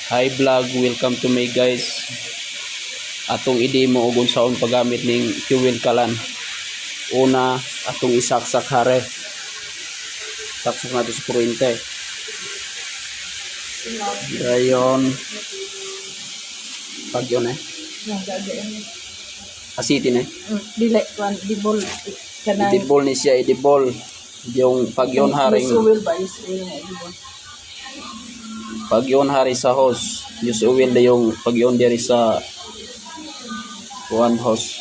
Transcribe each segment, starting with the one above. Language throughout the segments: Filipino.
Hi vlog, welcome to me guys. Atong i-demo og unsaon paggamit ning fuel kalan. Una, atong isaksak hare. Saksak nato sa kuryente. Dayon pag yun asitin Dili kwan dibol kanang idibol ni siya, idibol yung pag yun haring usual ba is dibol. pag yun hari sa hose, use oil na yung pag yun diri sa one hose.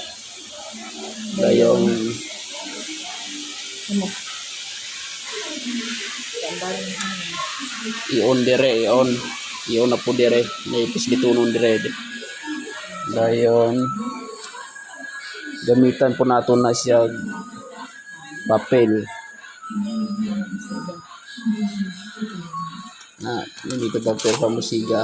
Dayon Ano? i-on dire, i-on na po dire, naipis gitunon dire. Dayon gamitan po nato na siya papel na dito papel sa musiga.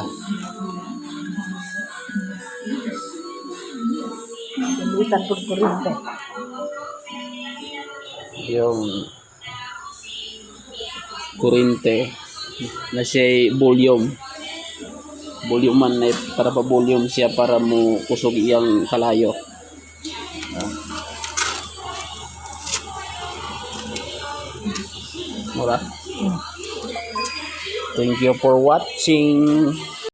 Gamitan pud kuryente. Yung kurente na siya volume man na para pa volume siya para mo kusog iyang kalayo. Mura. Thank you for watching.